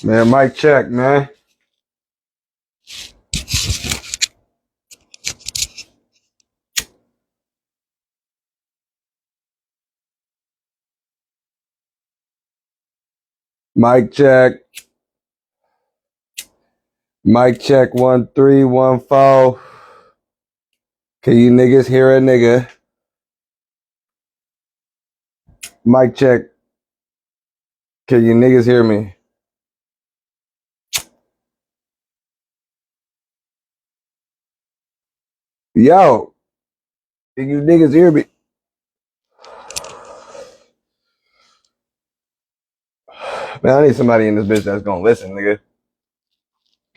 Man, mic check, man. Mic check. Mic check 1314. Can you niggas hear a nigga? Mic check. Can you niggas hear me? Yo, can you niggas hear me? Man, I need somebody in this bitch that's gonna listen, nigga.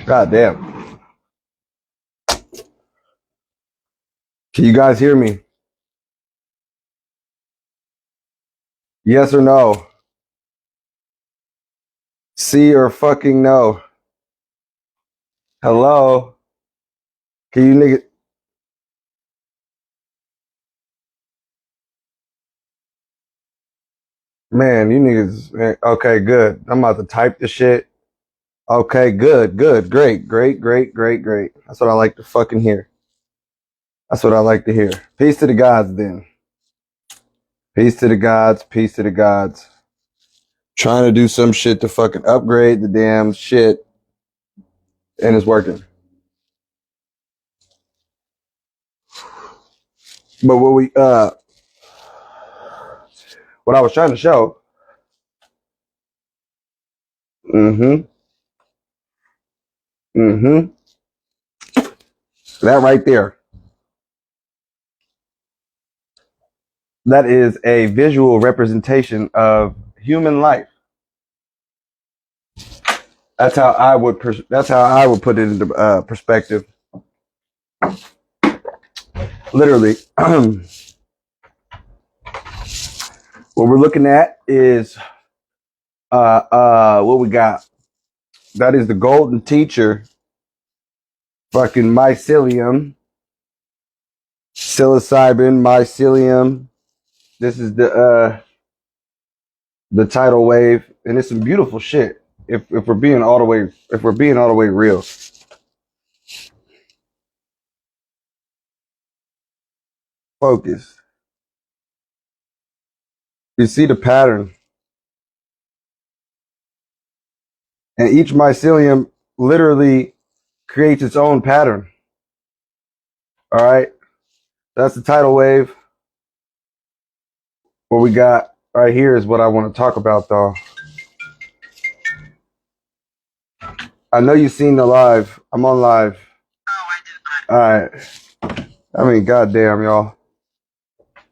God damn. Can you guys hear me? Yes or no? See or fucking no? Hello? Can you niggas? Man, you niggas. Man, okay, good. I'm about to type the shit. Okay, good, great. That's what I like to fucking hear. That's what I like to hear. Peace to the gods, then. Peace to the gods. Peace to the gods. Trying to do some shit to fucking upgrade the damn shit, and it's working. But what I was trying to show. That right there. That is a visual representation of human life. That's how I would put it into perspective. Literally, what we're looking at is what we got. That is the golden teacher, fucking MYCELIUM, psilocybin, MYCELIUM. This is the tidal wave, and it's some beautiful shit. If we're being all the way real. Focus. You see the pattern, and each mycelium literally creates its own pattern. All right, that's the tidal wave. What we got right here is what I want to talk about, though. I know you've seen the live. I'm on live. All right. I mean, goddamn, y'all.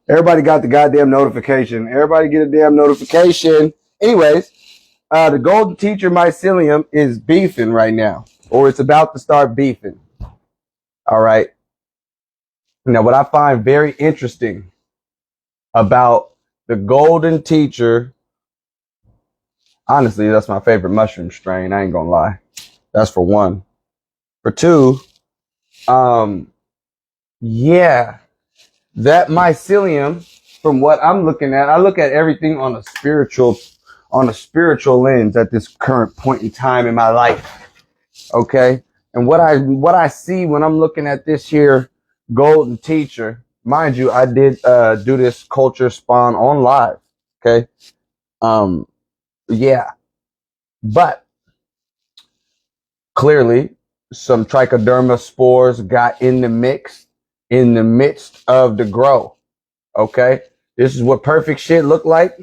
Everybody got the goddamn notification. Everybody get a damn notification. Anyways, the golden teacher mycelium is beefing right now, or it's about to start beefing. All right. Now, what I find very interesting about the golden teacher, honestly, that's my favorite mushroom strain. I ain't gonna lie. That's for one. For two, yeah, that mycelium, from what I'm looking at, I look at everything on a spiritual lens at this current point in time in my life. Okay. And what I see when I'm looking at this here golden teacher, mind you, I did do this culture spawn on live. Okay. Yeah. But clearly some trichoderma spores got in the mix in the midst of the grow. Okay. This is what perfect shit look like.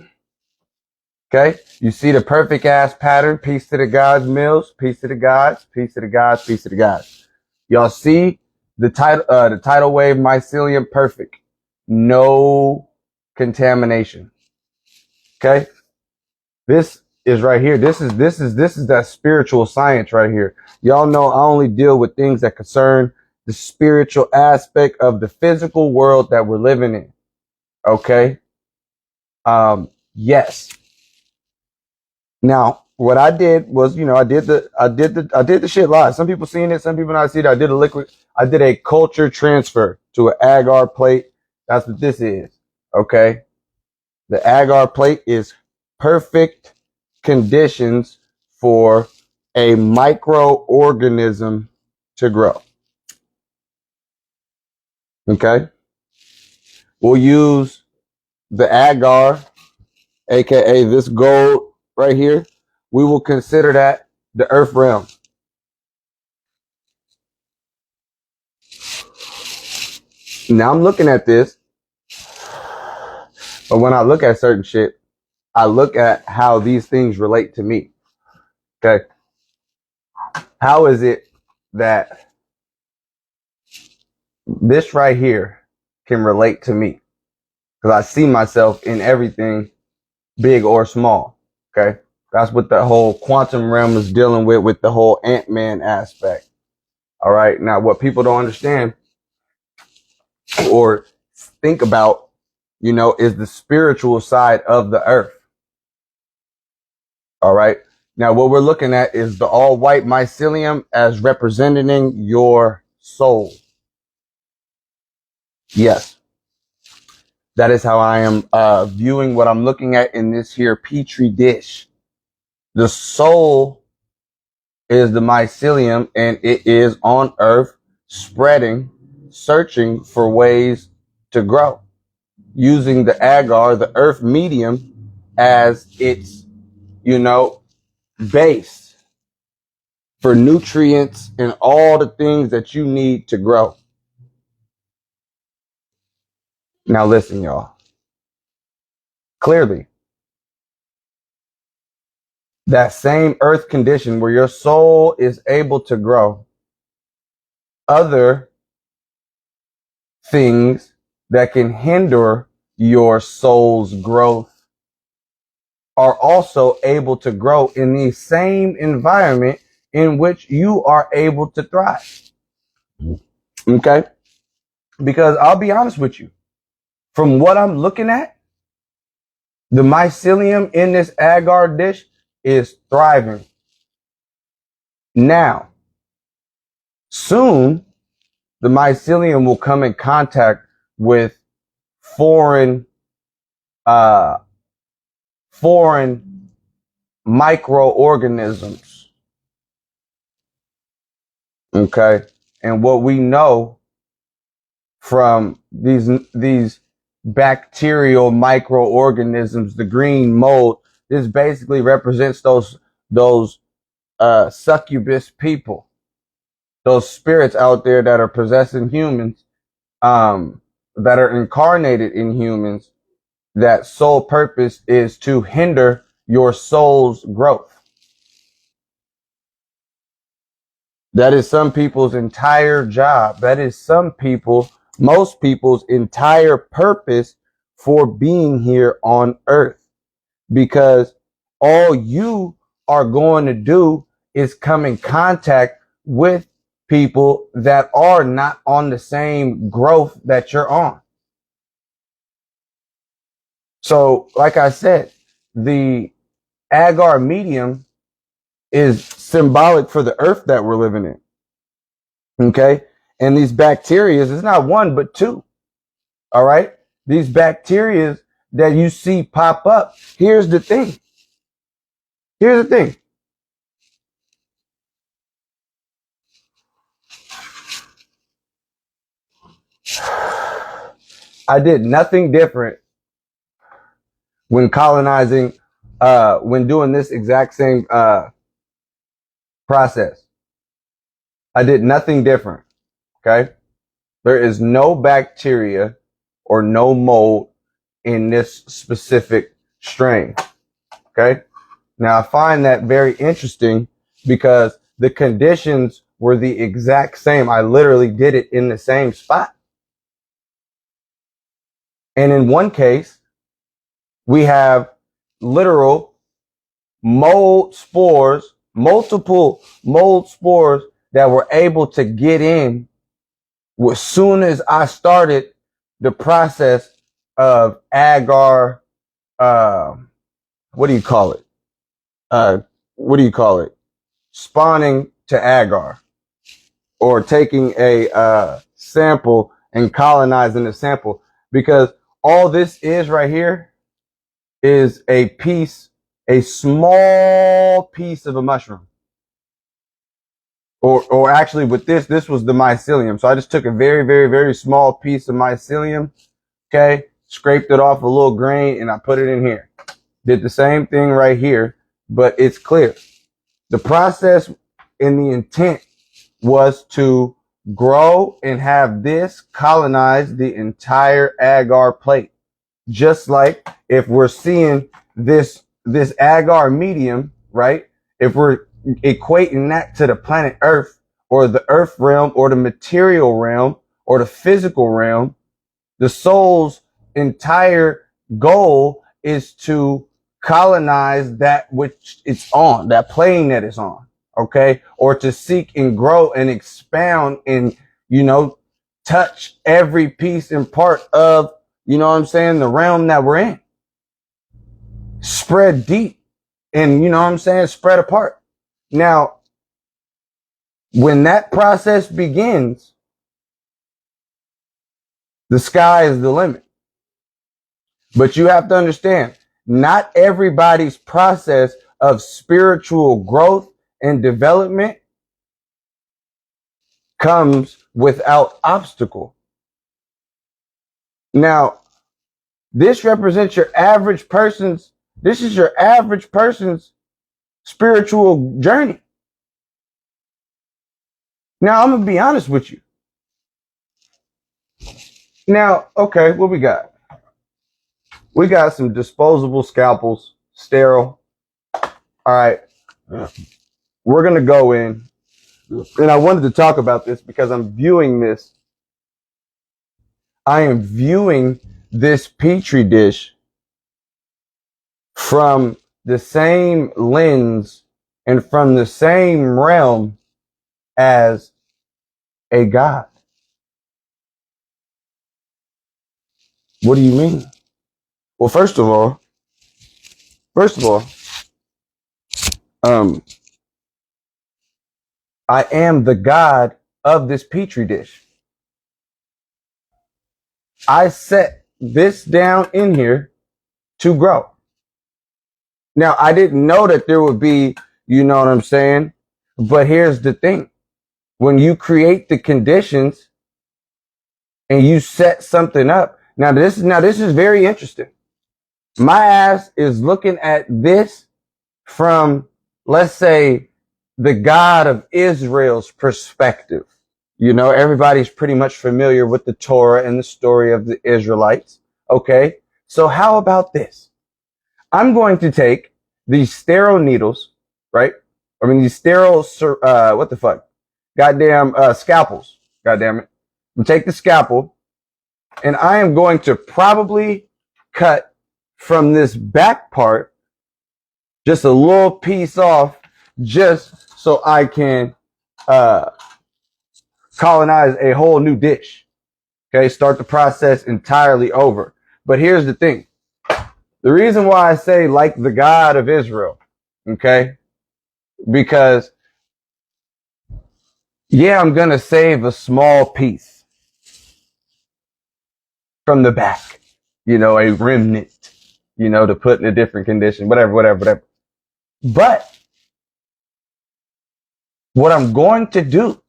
Okay. You see the perfect ass pattern. Peace to the gods, Mills. Peace to the gods. Peace to the gods. Peace to the gods. Y'all see the tidal wave mycelium perfect. No contamination. Okay. This is right here. This is that spiritual science right here. Y'all know I only deal with things that concern the spiritual aspect of the physical world that we're living in. Okay. Yes. Now, what I did was, I did the shit live. Some people seen it, some people not seen it. I did a culture transfer to an agar plate. That's what this is. Okay. The agar plate is perfect conditions for a microorganism to grow. Okay. We'll use the agar, aka this gold right here. We will consider that the earth realm. Now I'm looking at this, but when I look at certain shit, I look at how these things relate to me. Okay. How is it that this right here can relate to me? Because I see myself in everything, big or small. Okay. That's what the whole quantum realm is dealing with the whole Ant-Man aspect. All right. Now, what people don't understand or think about, is the spiritual side of the earth. All right. Now, what we're looking at is the all white mycelium as representing your soul. Yes. That is how I am viewing what I'm looking at in this here petri dish. The soul is the mycelium, and it is on earth spreading, searching for ways to grow, using the agar, the earth medium, as its, base for nutrients and all the things that you need to grow. Now listen, y'all. Clearly, that same earth condition where your soul is able to grow, other things that can hinder your soul's growth are also able to grow in the same environment in which you are able to thrive. Okay? Because I'll be honest with you, from what I'm looking at, the mycelium in this agar dish is thriving. Now, soon, the mycelium will come in contact with foreign microorganisms. Okay. And what we know from these bacterial microorganisms, the green mold, this basically represents those succubus people, those spirits out there that are possessing humans, that are incarnated in humans, that sole purpose is to hinder your soul's growth. That is some people's entire job. That is most people's entire purpose for being here on earth. Because all you are going to do is come in contact with people that are not on the same growth that you're on. So, like I said, the agar medium is symbolic for the earth that we're living in. Okay. And these bacteria is not one, but two. All right. These bacteria that you see pop up. Here's the thing. I did nothing different when colonizing, when doing this exact same process. I did nothing different. Okay. There is no bacteria or no mold in this specific strain. Okay. Now I find that very interesting because the conditions were the exact same. I literally did it in the same spot. And in one case, we have literal mold spores, multiple mold spores that were able to get in as soon as I started the process of agar, what do you call it? Spawning to agar, or taking a sample and colonizing the sample, because all this is right here is a small piece of a mushroom. or actually with this was the mycelium. So I just took a very, very, very small piece of mycelium, okay, scraped it off a little grain, and I put it in here. Did the same thing right here, but it's clear. The process and the intent was to grow and have this colonize the entire agar plate. Just like if we're seeing this agar medium, right? If we're equating that to the planet Earth or the Earth realm or the material realm or the physical realm, the soul's entire goal is to colonize that which it's on, that plane that it's on, okay? Or to seek and grow and expound and, touch every piece and part of, the realm that we're in. Spread deep and, spread apart. Now, when that process begins, the sky is the limit. But you have to understand, not everybody's process of spiritual growth and development comes without obstacle. Now, this represents your average person's, this is your average person's spiritual journey. Now, I'm going to be honest with you. Now, okay, what we got? We got some disposable scalpels, sterile. All right. We're going to go in. And I wanted to talk about this because I am viewing this Petri dish from the same lens and from the same realm as a God. What do you mean? Well, first of all, I am the God of this Petri dish. I set this down in here to grow. Now, I didn't know that there would be, you know what I'm saying? But here's the thing. When you create the conditions and you set something up, now this is very interesting. My ass is looking at this from, let's say, the God of Israel's perspective. Everybody's pretty much familiar with the Torah and the story of the Israelites. Okay. So how about this? I'm going to take these sterile needles, right? I mean, these sterile, what the fuck? Goddamn, scalpels. Goddamn it. I'm take the scalpel and I am going to probably cut from this back part just a little piece off just so I can, colonize a whole new dish. Okay. Start the process entirely over. But here's the thing. The reason why I say like the God of Israel, okay, because I'm going to save a small piece from the back, a remnant, to put in a different condition, whatever. But what I'm going to do,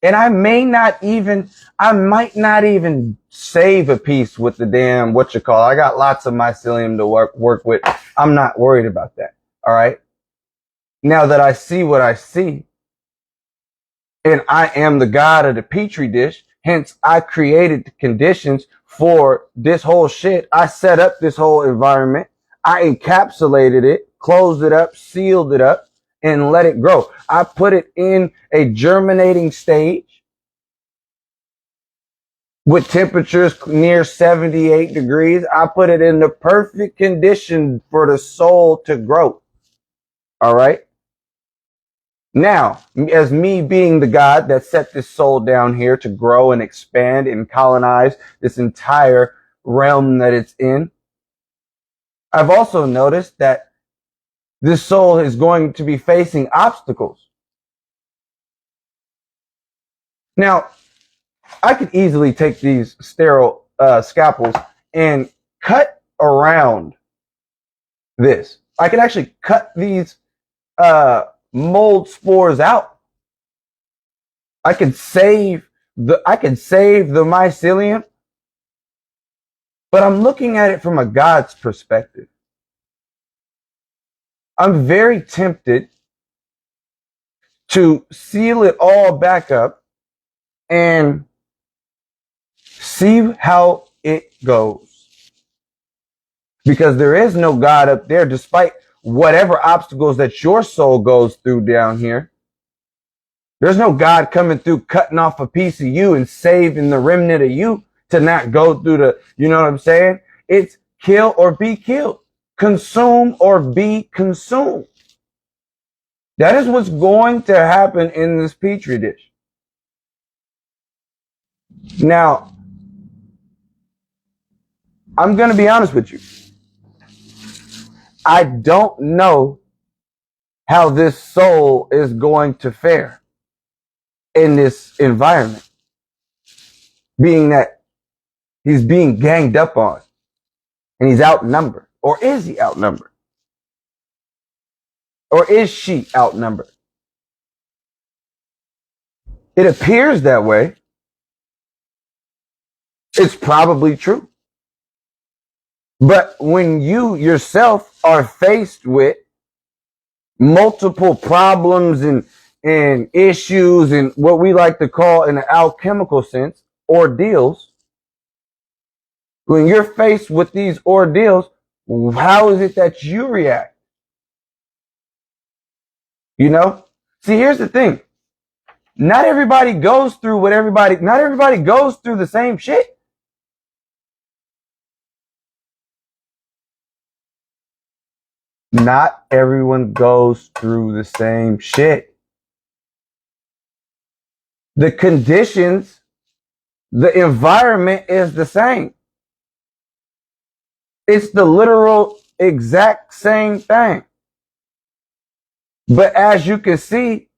and I might not even save a piece with the damn, I got lots of mycelium to work with. I'm not worried about that. All right. Now that I see what I see, and I am the God of the Petri dish, hence I created the conditions for this whole shit. I set up this whole environment. I encapsulated it, closed it up, sealed it up, and let it grow. I put it in a germinating stage with temperatures near 78 degrees. I put it in the perfect condition for the soul to grow. All right. Now, as me being the God that set this soul down here to grow and expand and colonize this entire realm that it's in, I've also noticed that this soul is going to be facing obstacles. Now, I could easily take these sterile scalpels and cut around this. I could actually cut these mold spores out I could save the mycelium, but I'm looking at it from a God's perspective. I'm very tempted to seal it all back up and see how it goes. Because there is no God up there, despite whatever obstacles that your soul goes through down here. There's no God coming through, cutting off a piece of you and saving the remnant of you to not go through the, you know what I'm saying? It's kill or be killed, consume or be consumed. That is what's going to happen in this petri dish. Now, I'm going to be honest with you. I don't know how this soul is going to fare in this environment, being that he's being ganged up on and he's outnumbered. Or is he outnumbered? Or is she outnumbered? It appears that way. It's probably true. But when you yourself are faced with multiple problems and issues and what we like to call in an alchemical sense, ordeals, when you're faced with these ordeals, how is it that you react? You know? See, here's the thing. Not everybody goes through not everybody goes through the same shit. Not everyone goes through the same shit. The conditions, the environment is the same. It's the literal exact same thing. But as you can see,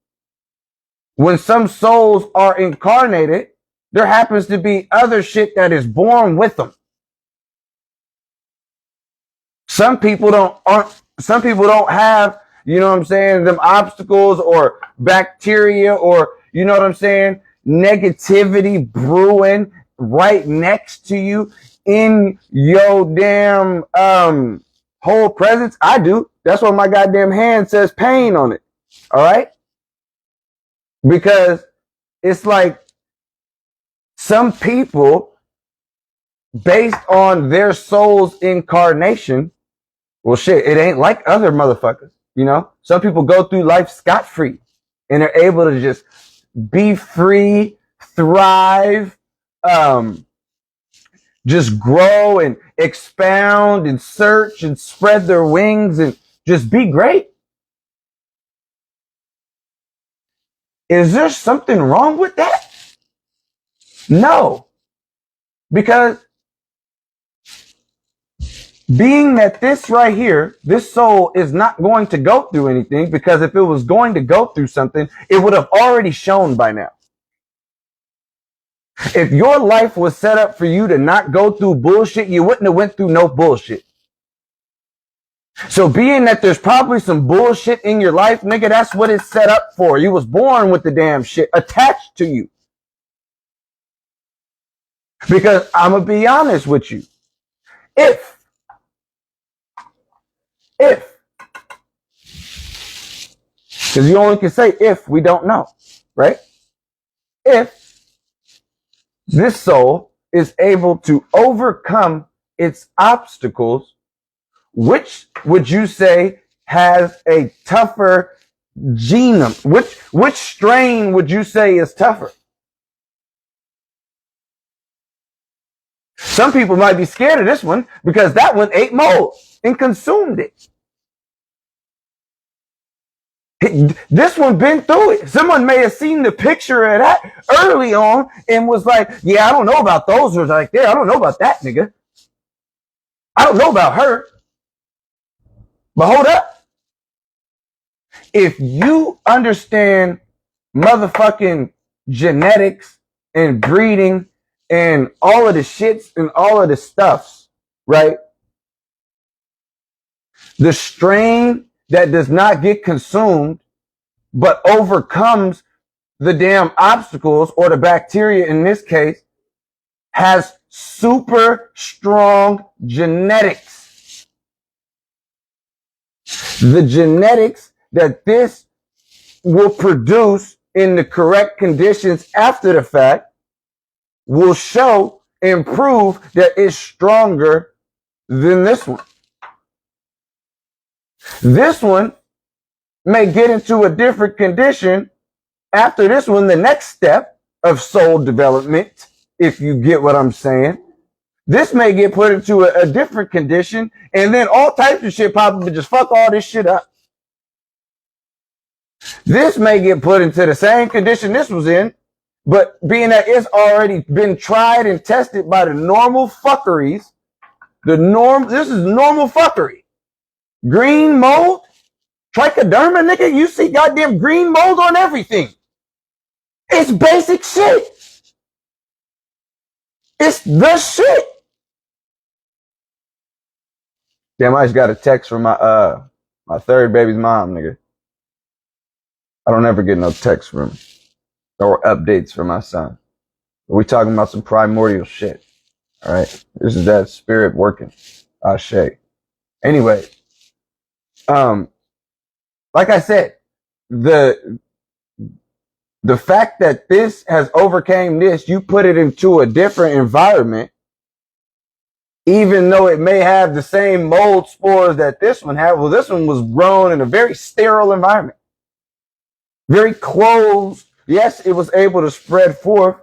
when some souls are incarnated, there happens to be other shit that is born with them. Some people don't have, you know what I'm saying, them obstacles or bacteria or, you know what I'm saying, negativity brewing right next to you in your damn whole presence. I do. That's why my goddamn hand says pain on it. All right? Because it's like some people, based on their soul's incarnation, well, shit, it ain't like other motherfuckers, you know? Some people go through life scot-free and they're able to just be free, thrive, just grow and expound and search and spread their wings and just be great. Is there something wrong with that? No. Because being that this right here, this soul is not going to go through anything, because if it was going to go through something, it would have already shown by now. If your life was set up for you to not go through bullshit, you wouldn't have went through no bullshit. So being that there's probably some bullshit in your life, nigga, that's what it's set up for. You was born with the damn shit attached to you. Because I'm going to be honest with you. If, because you only can say if, we don't know, right? If this soul is able to overcome its obstacles, which would you say has a tougher genome? Which strain would you say is tougher? Some people might be scared of this one because that one ate mold and consumed it. This one been through it. Someone may have seen the picture of that early on and was like, yeah, I don't know about those ones right there. I don't know about that nigga. I don't know about her. But hold up. If you understand motherfucking genetics and breeding and all of the shits and all of the stuffs, right? The strain that does not get consumed but overcomes the damn obstacles, or the bacteria in this case, has super strong genetics. The genetics that this will produce in the correct conditions after the fact will show and prove that it's stronger than this one. This one may get into a different condition after this one, the next step of soul development, if you get what I'm saying. This may get put into a different condition, and then all types of shit pop up and just fuck all this shit up. This may get put into the same condition this was in, but being that it's already been tried and tested by the normal fuckeries, this is normal fuckery. Green mold, trichoderma, nigga, you see goddamn green mold on everything. It's basic shit. It's the shit. Damn, I just got a text from my third baby's mom, nigga. I don't ever get no text from or updates from my son. We talking about some primordial shit. All right, this is that spirit working. Ashe. Anyway, like I said, the fact that this has overcame this, you put it into a different environment, even though it may have the same mold spores that this one had. Well, this one was grown in a very sterile environment, very closed. Yes, it was able to spread forth,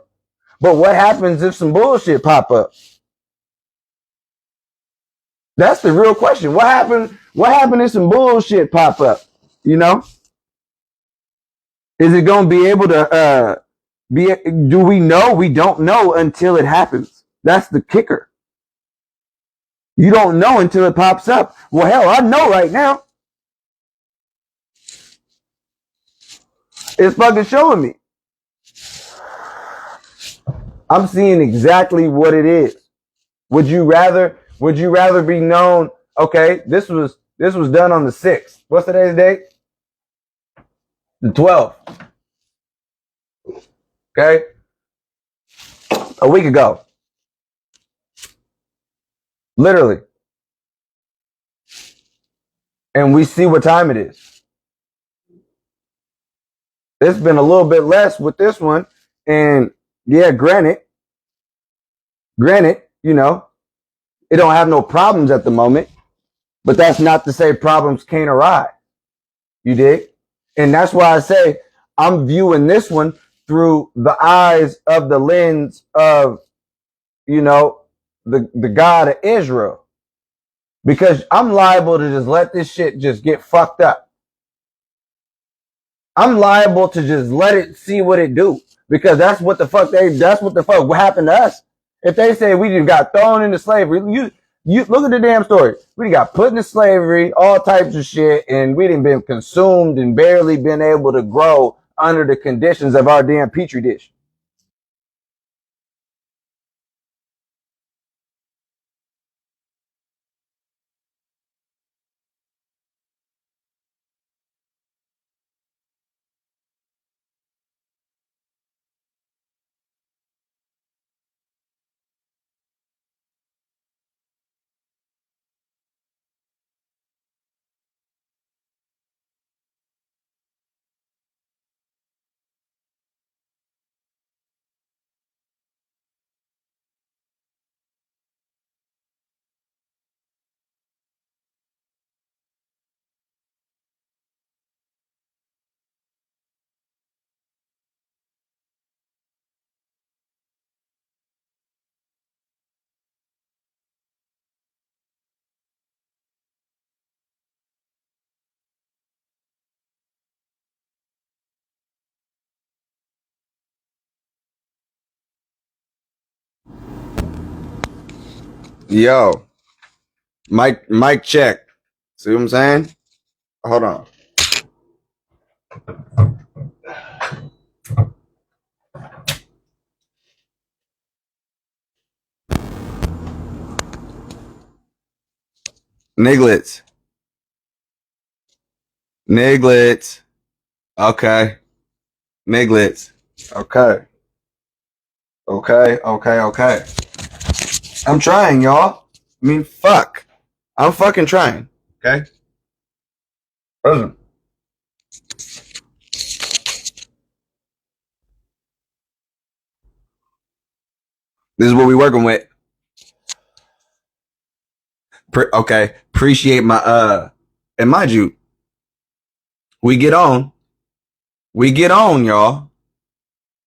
but what happens if some bullshit pop up? That's the real question. What happened if some bullshit pop up? You know? Is it going to be able to do we know? We don't know until it happens. That's the kicker. You don't know until it pops up. Well, hell, I know right now. It's fucking showing me. I'm seeing exactly what it is. Would you rather be known? Okay, this was done on the 6th. What's today's date? The 12th. Okay, a week ago, literally, and we see what time it is. It's been a little bit less with this one, and yeah, granted, you know, it don't have no problems at the moment, but that's not to say problems can't arise. You dig? And that's why I say I'm viewing this one through the eyes of the lens of, you know, the God of Israel. Because I'm liable to just let this shit just get fucked up. I'm liable to just let it see what it do. Because that's what the fuck what happened to us. If they say we just got thrown into slavery, you look at the damn story. We got put into slavery, all types of shit, and we didn't been consumed and barely been able to grow under the conditions of our damn petri dish. Yo, mic check. See what I'm saying? Hold on. Niglets. Okay. Miglets. Okay. Okay. I'm trying, y'all. I mean, fuck. I'm fucking trying. Okay? Listen. This is what we working with. Okay. Appreciate my and mind you, we get on. We get on, y'all.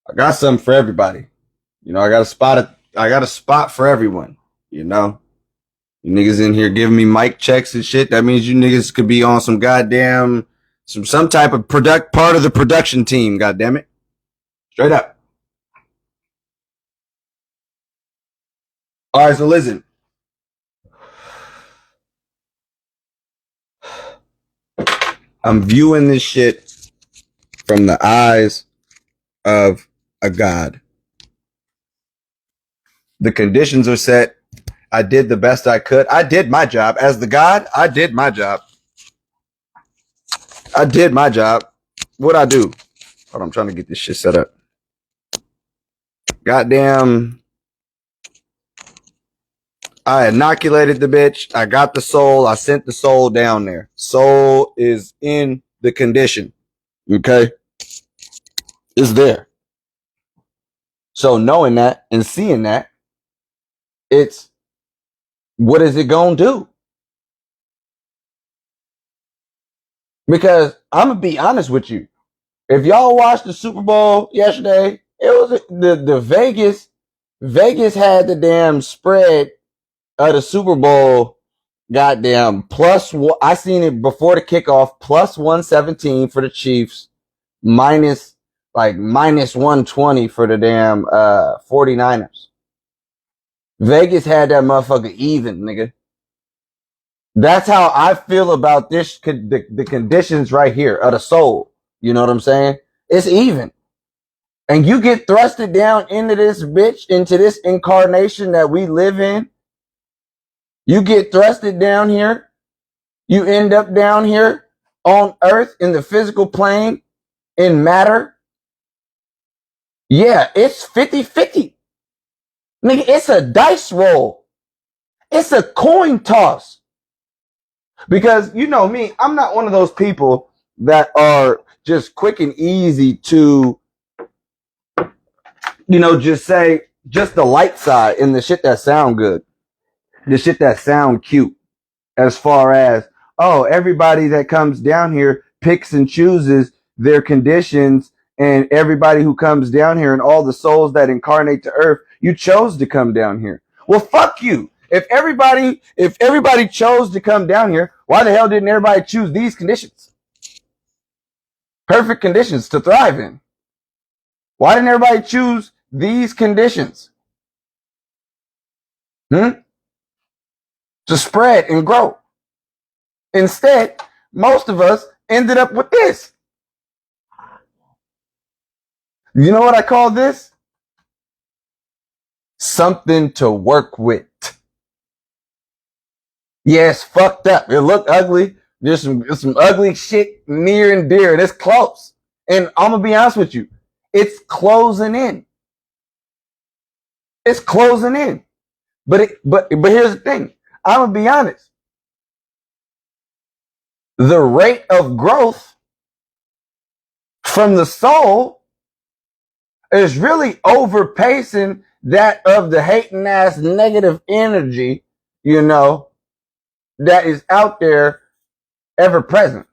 I got something for everybody. You know, I got a spot for everyone. You know? You niggas in here giving me mic checks and shit. That means you niggas could be on some goddamn some type of part of the production team, goddamn it. Straight up. All right, so listen. I'm viewing this shit from the eyes of a god. The conditions are set. I did the best I could. I did my job. As the god, I did my job. I did my job. What'd I do? Hold on, I'm trying to get this shit set up. Goddamn. I inoculated the bitch. I got the soul. I sent the soul down there. Soul is in the condition. Okay? It's there. So knowing that and seeing that, it's what is it gonna do? Because I'm gonna be honest with you. If y'all watched the Super Bowl yesterday, it was the Vegas had the damn spread of the Super Bowl. Goddamn plus I seen it before the kickoff plus 117 for the Chiefs, minus 120 for the damn 49ers. Vegas had that motherfucker even, nigga. That's how I feel about this the conditions right here of the soul. You know what I'm saying? It's even. And you get thrusted down into this bitch, into this incarnation that we live in. You get thrusted down here. You end up down here on earth in the physical plane in matter. Yeah, it's 50-50. Nigga, it's a dice roll. It's a coin toss. Because you know me, I'm not one of those people that are just quick and easy to, you know, just say just the light side and the shit that sound good. The shit that sound cute. As far as, oh, everybody that comes down here picks and chooses their conditions, and everybody who comes down here and all the souls that incarnate to earth, you chose to come down here. Well, fuck you. If everybody chose to come down here, why the hell didn't everybody choose these conditions? Perfect conditions to thrive in. Why didn't everybody choose these conditions? To spread and grow. Instead, most of us ended up with this. You know what I call this? Something to work with. Yeah, it's fucked up. It looked ugly. There's some ugly shit near and dear, and it's close. And I'm gonna be honest with you, it's closing in. It's closing in. But here's the thing. I'm gonna be honest. The rate of growth from the soul is really overpacing that of the hating ass negative energy, you know, that is out there ever present.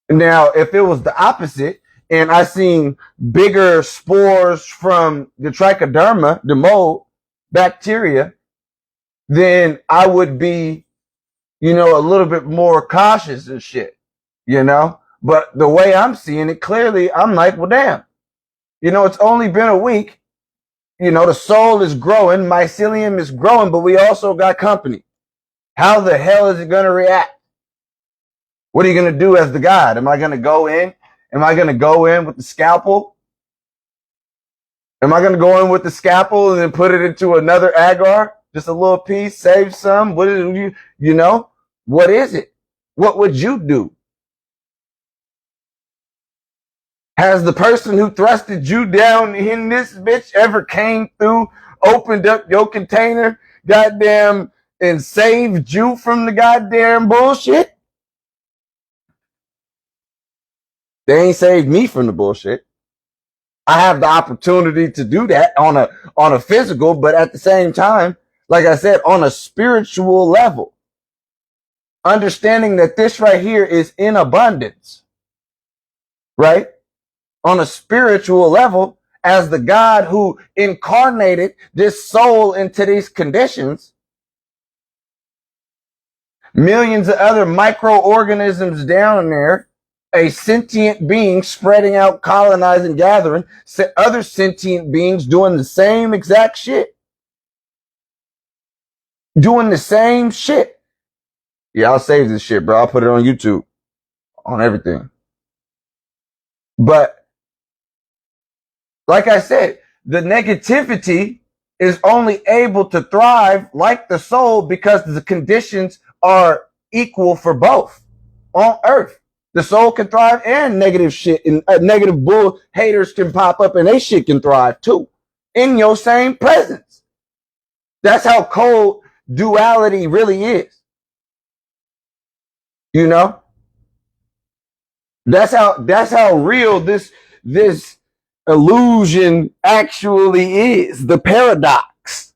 Now, if it was the opposite and I seen bigger spores from the trichoderma, the mold bacteria, then I would be, you know, a little bit more cautious and shit, you know? But the way I'm seeing it clearly, I'm like, well, damn, you know, it's only been a week. You know, the soul is growing, mycelium is growing, but we also got company. How the hell is it going to react? What are you going to do as the god? Am I going to go in? Am I going to go in with the scalpel? Am I going to go in with the scalpel and then put it into another agar? Just a little piece, save some? What is you know? What is it? What would you do? Has the person who thrusted you down in this bitch ever came through, opened up your container, goddamn, and saved you from the goddamn bullshit? They ain't saved me from the bullshit. I have the opportunity to do that on a physical, but at the same time, like I said, on a spiritual level, understanding that this right here is in abundance, right? On a spiritual level, as the God who incarnated this soul into these conditions, millions of other microorganisms down there, a sentient being spreading out, colonizing, gathering, other sentient beings doing the same exact shit. Doing the same shit. Yeah, I'll save this shit, bro. I'll put it on YouTube, on everything. But like I said, the negativity is only able to thrive like the soul because the conditions are equal for both on earth. The soul can thrive and negative shit and negative bull haters can pop up and they shit can thrive too in your same presence. That's how cold duality really is. You know? That's how real this illusion actually is. The paradox.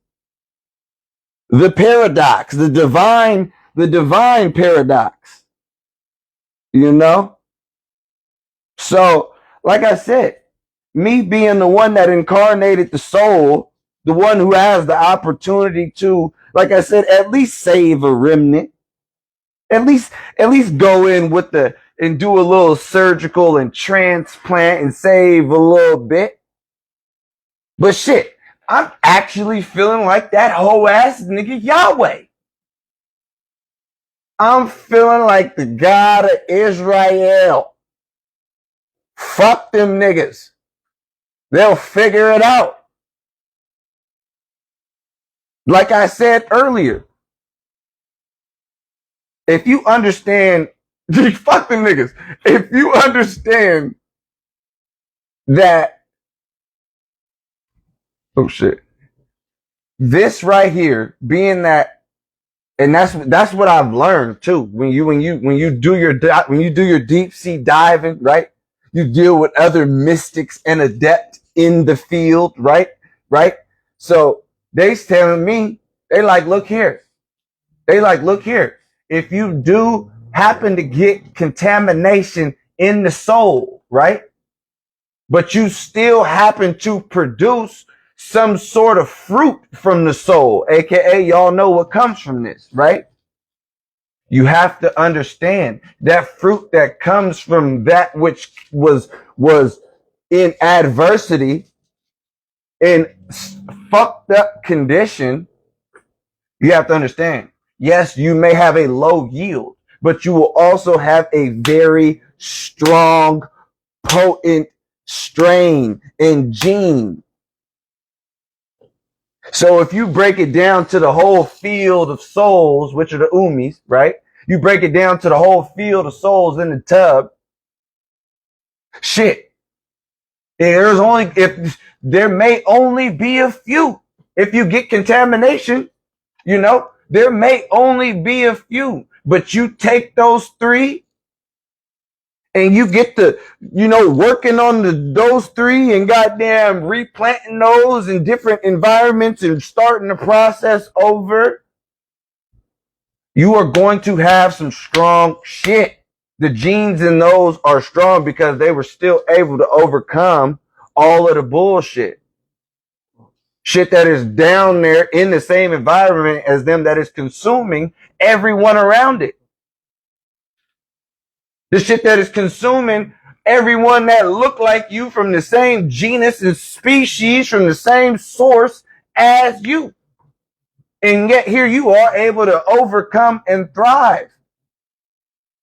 The paradox, the divine paradox. You know? So, like I said, me being the one that incarnated the soul, the one who has the opportunity to, like I said, at least save a remnant. At least go in with and do a little surgical and transplant and save a little bit. But shit, I'm actually feeling like that whole ass nigga Yahweh. I'm feeling like the God of Israel. Fuck them niggas. They'll figure it out. Like I said earlier, if you understand, fuck them niggas. If you understand that, oh shit, this right here being that, and that's what I've learned too. When you do your deep sea diving, right? You deal with other mystics and adept in the field, right? Right. So they's telling me, they like, look here. If you do happen to get contamination in the soul, right? But you still happen to produce some sort of fruit from the soul, aka y'all know what comes from this, right? You have to understand that fruit that comes from that which was in adversity, in fucked up condition. You have to understand, yes, you may have a low yield, but you will also have a very strong, potent strain and gene. So if you break it down to the whole field of souls, which are the umis, right? You break it down to the whole field of souls in the tub. Shit. If there may only be a few. If you get contamination, you know, there may only be a few, but you take those three and you get to, you know, working on those three and goddamn replanting those in different environments and starting the process over, you are going to have some strong shit. The genes in those are strong because they were still able to overcome all of the bullshit. Shit that is down there in the same environment as them that is consuming everyone around it. The shit that is consuming everyone that look like you from the same genus and species, from the same source as you. And yet here you are able to overcome and thrive.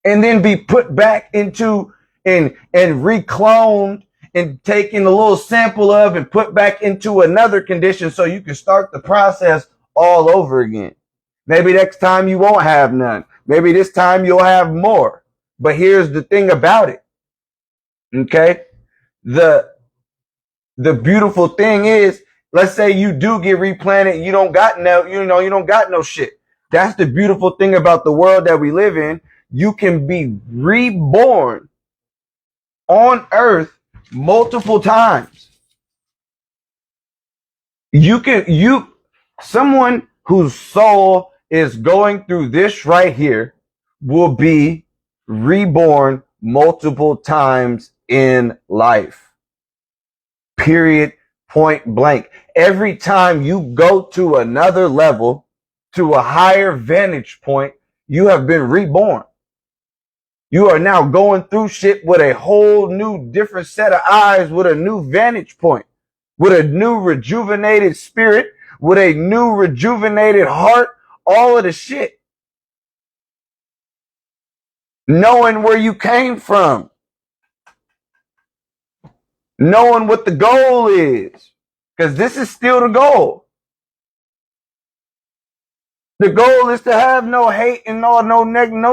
And then be put back into and recloned and taken a little sample of and put back into another condition so you can start the process all over again. Maybe next time you won't have none. Maybe this time you'll have more. But here's the thing about it. Okay? the beautiful thing is, let's say you do get replanted, you don't got no shit. That's the beautiful thing about the world that we live in. You can be reborn on earth multiple times. Someone whose soul is going through this right here will be reborn multiple times in life. Period. Point blank. Every time you go to another level, to a higher vantage point, you have been reborn. You are now going through shit with a whole new different set of eyes, with a new vantage point, with a new rejuvenated spirit, with a new rejuvenated heart, all of the shit. Knowing where you came from. Knowing what the goal is. Because this is still the goal. The goal is to have no hate and no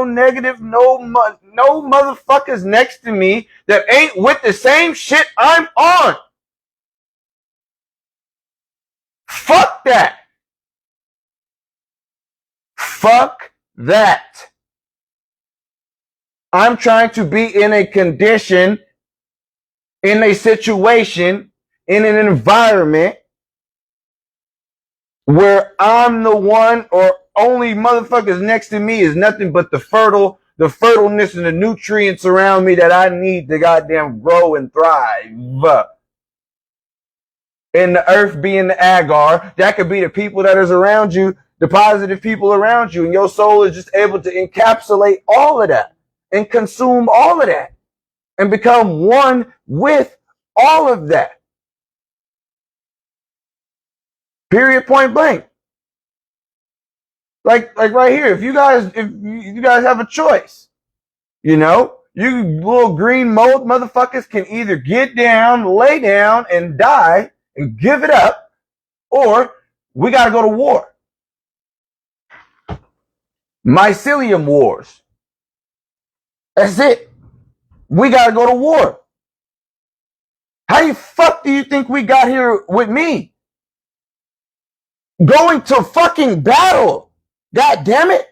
negative, no motherfuckers next to me that ain't with the same shit I'm on. Fuck that. Fuck that. I'm trying to be in a condition, in a situation, in an environment where I'm the one, or only motherfuckers next to me is nothing but the fertileness and the nutrients around me that I need to goddamn grow and thrive. And the earth being the agar, that could be the people that is around you, the positive people around you, and your soul is just able to encapsulate all of that and consume all of that and become one with all of that. Period, point blank. Like right here, if you guys have a choice, you little green mold motherfuckers can either get down, lay down, and die and give it up, or we gotta go to war. MYCELIUM wars. That's it. We gotta go to war. How the fuck do you think we got here with me? Going to fucking battle. God damn it.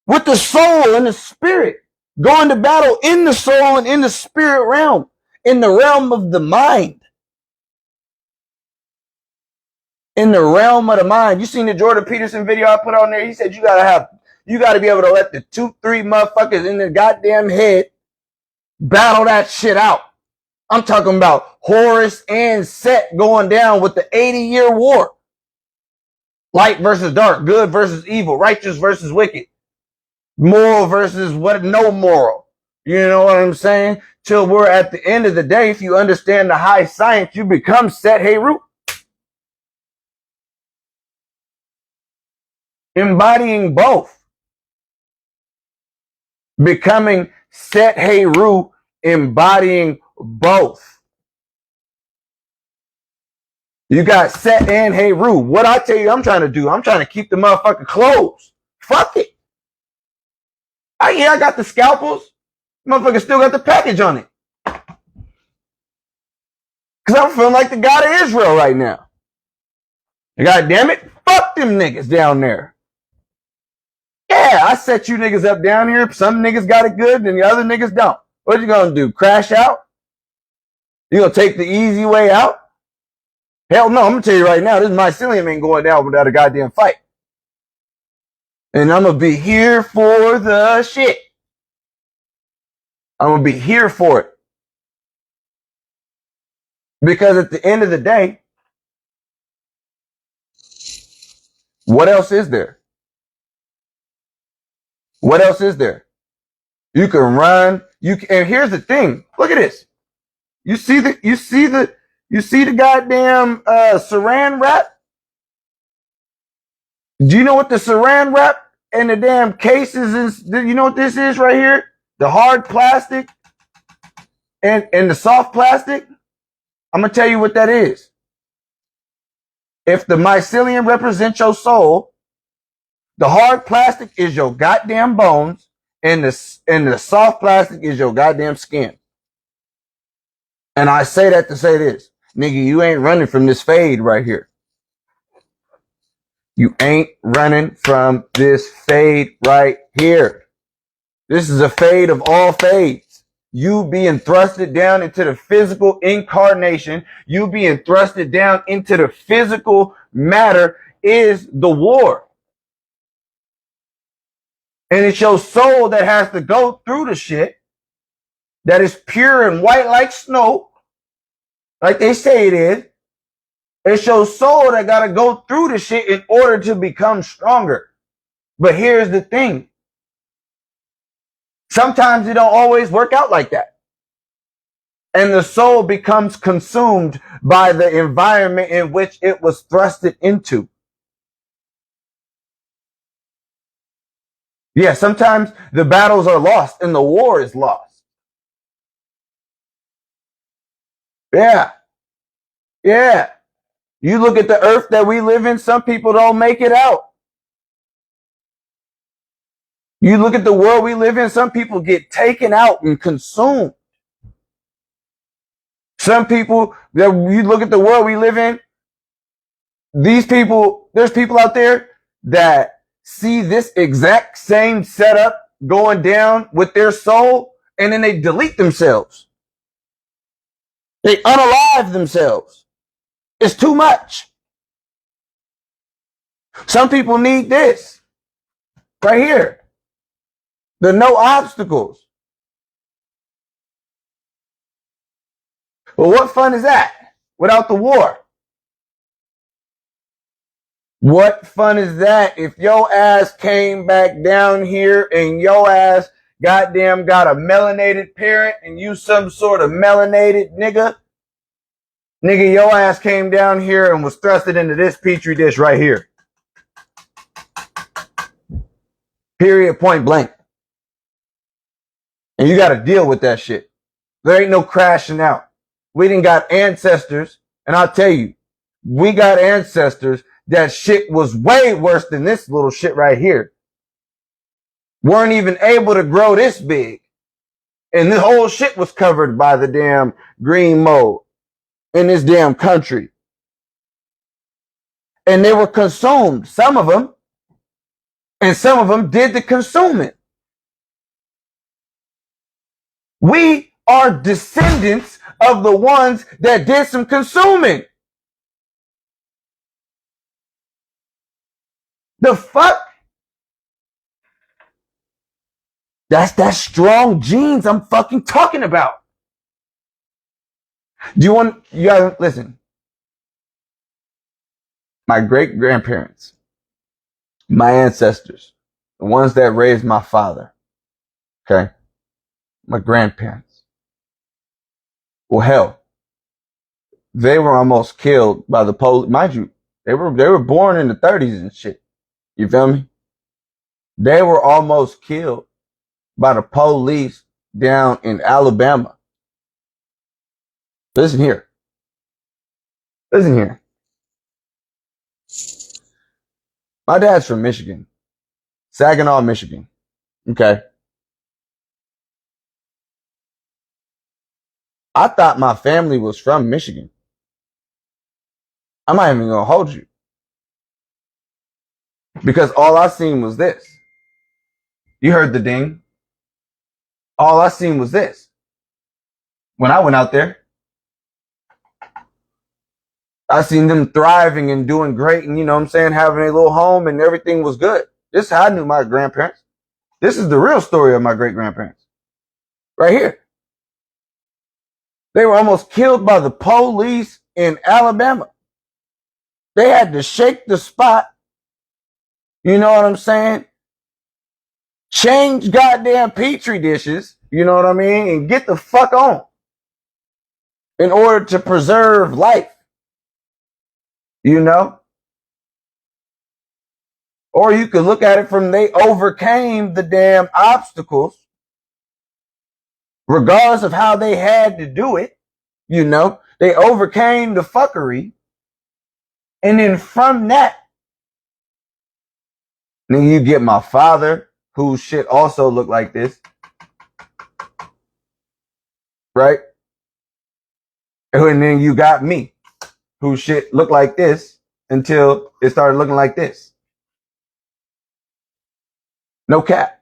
With the soul and the spirit. Going to battle in the soul and in the spirit realm. In the realm of the mind. In the realm of the mind. You seen the Jordan Peterson video I put on there? He said you gotta be able to let the 2-3 motherfuckers in the goddamn head battle that shit out. I'm talking about Horus and Set going down with the 80-year war. Light versus dark, good versus evil, righteous versus wicked, moral versus no moral. You know what I'm saying? Till we're at the end of the day, if you understand the high science, you become Set Heru. Embodying both. Becoming Set Heru, embodying both. You got Set and Heru. What I tell you I'm trying to do, I'm trying to keep the motherfucker closed. Fuck it. I got the scalpels. Motherfucker still got the package on it. Because I'm feeling like the God of Israel right now. God damn it. Fuck them niggas down there. Yeah, I set you niggas up down here. Some niggas got it good and the other niggas don't. What you gonna do? Crash out? You gonna take the easy way out? Hell no, I'm gonna tell you right now, this MYCELIUM ain't going down without a goddamn fight. And I'm gonna be here for the shit. I'm gonna be here for it. Because at the end of the day, what else is there? What else is there? You can run. And here's the thing. Look at this. You see the goddamn saran wrap? Do you know what the saran wrap and the damn cases is? Do you know what this is right here? The hard plastic and the soft plastic? I'm gonna tell you what that is. If the MYCELIUM represents your soul, the hard plastic is your goddamn bones, and the soft plastic is your goddamn skin. And I say that to say this. Nigga, you ain't running from this fade right here. You ain't running from this fade right here. This is a fade of all fades. You being thrusted down into the physical incarnation, you being thrusted down into the physical matter is the war. And it's your soul that has to go through the shit that is pure and white like snow, like they say it is. It's your soul that got to go through the shit in order to become stronger. But here's the thing. Sometimes it don't always work out like that. And the soul becomes consumed by the environment in which it was thrusted into. Yeah, sometimes the battles are lost and the war is lost. Yeah. Yeah. You look at the earth that we live in, some people don't make it out. You look at the world we live in, some people get taken out and consumed. Some people, you look at the world we live in, these people, there's people out there that see this exact same setup going down with their soul, and then they delete themselves. They unalive themselves. It's too much. Some people need this right here. The no obstacles. Well, what fun is that without the war? What fun is that if your ass came back down here and your ass goddamn got a melanated parent and you some sort of melanated nigga? Nigga, your ass came down here and was thrusted into this petri dish right here. Period, point blank. And you got to deal with that shit. There ain't no crashing out. We done got ancestors, and I'll tell you, we got ancestors that shit was way worse than this little shit right here. Weren't even able to grow this big. And this whole shit was covered by the damn green mold in this damn country. And they were consumed, some of them, and some of them did the consuming. We are descendants of the ones that did some consuming. The fuck? That's that strong genes I'm fucking talking about. You gotta listen. My great grandparents, my ancestors, the ones that raised my father, okay? My grandparents. Well, hell, they were almost killed by the police. Mind you, they were born in the 30s and shit. You feel me? They were almost killed by the police down in Alabama. Listen here. Listen here. My dad's from Michigan. Saginaw, Michigan. Okay. I thought my family was from Michigan. I'm not even gonna hold you. Because all I seen was this. You heard the ding. All I seen was this. When I went out there, I seen them thriving and doing great and, you know what I'm saying, having a little home and everything was good. This is how I knew my grandparents. This is the real story of my great grandparents. Right here. They were almost killed by the police in Alabama. They had to shake the spot. You know what I'm saying? Change goddamn petri dishes. You know what I mean? And get the fuck on. In order to preserve life. You know? Or you could look at it from they overcame the damn obstacles. Regardless of how they had to do it. You know? They overcame the fuckery. And then from that, then you get my father, whose shit also looked like this. Right? And then you got me, who shit looked like this until it started looking like this. No cap.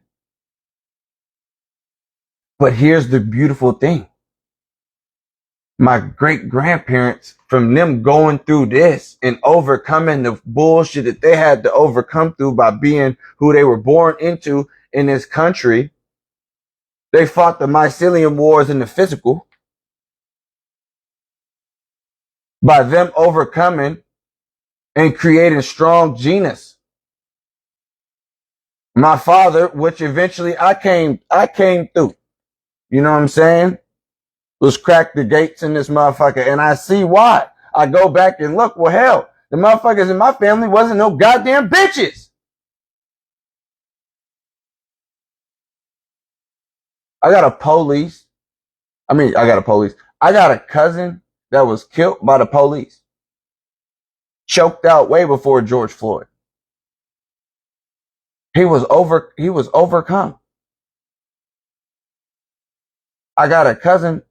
But here's the beautiful thing. My great grandparents, from them going through this and overcoming the bullshit that they had to overcome through by being who they were born into in this country, they fought the mycelium wars in the physical by them overcoming and creating strong genus. My father, which eventually I came through, you know what I'm saying? Was crack the gates in this motherfucker, and I see why. I go back and look, well, hell, the motherfuckers in my family wasn't no goddamn bitches. I got a cousin that was killed by the police. Choked out way before George Floyd. He was overcome. I got a cousin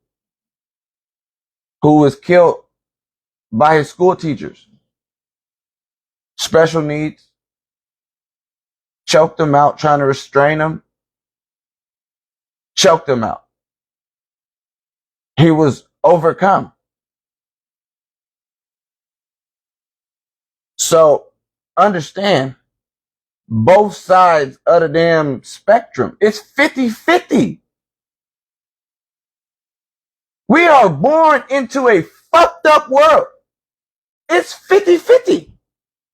who was killed by his school teachers. Special needs. Choked him out, trying to restrain him. Choked him out. He was overcome. So understand both sides of the damn spectrum. It's 50-50. We are born into a fucked up world. It's 50-50.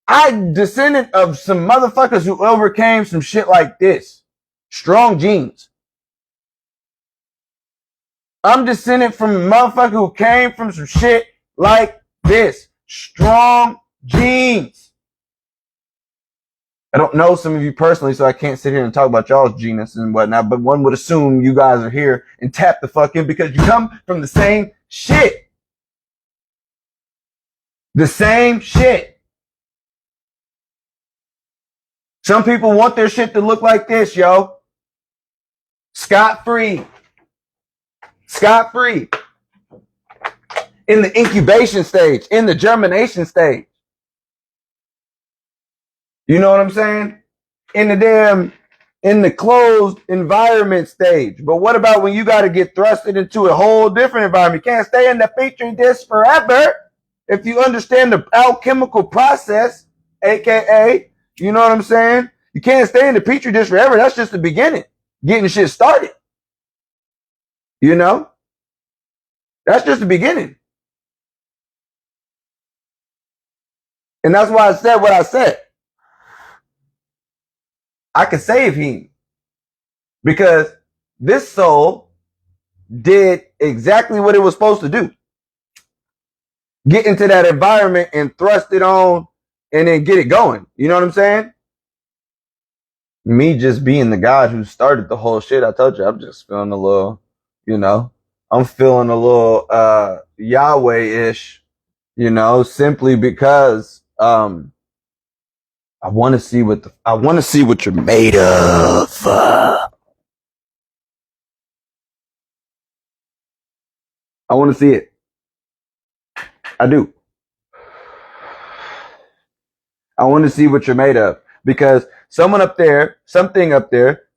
I descended of some motherfuckers who overcame some shit like this. Strong genes. I'm descended from a motherfucker who came from some shit like this. Strong genes. I don't know some of you personally, so I can't sit here and talk about y'all's genus and whatnot, but one would assume you guys are here and tap the fuck in because you come from the same shit. The same shit. Some people want their shit to look like this, yo. Scot-free. Scot-free. In the incubation stage, in the germination stage. You know what I'm saying? In the closed environment stage. But what about when you got to get thrusted into a whole different environment? You can't stay in the petri dish forever if you understand the alchemical process, aka, you know what I'm saying? You can't stay in the petri dish forever. That's just the beginning. Getting shit started. You know? That's just the beginning. And that's why I said what I said. I could save him because this soul did exactly what it was supposed to do. Get into that environment and thrust it on and then get it going. You know what I'm saying? Me just being the God who started the whole shit, I told you, I'm just feeling a little, you know, I'm feeling a little Yahweh-ish, you know, simply because I want to see what you're made of. I want to see it. I do. I want to see what you're made of because something up there,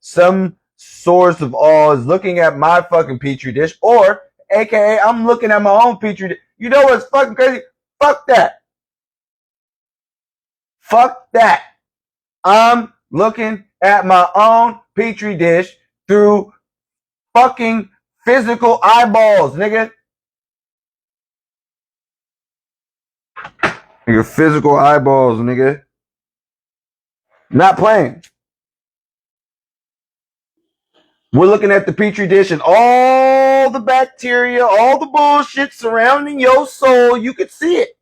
some source of all is looking at my fucking petri dish, or AKA I'm looking at my own petri dish. You know what's fucking crazy? Fuck that. Fuck that. I'm looking at my own petri dish through fucking physical eyeballs, nigga. Your physical eyeballs, nigga. Not playing. We're looking at the petri dish and all the bacteria, all the bullshit surrounding your soul. You could see it.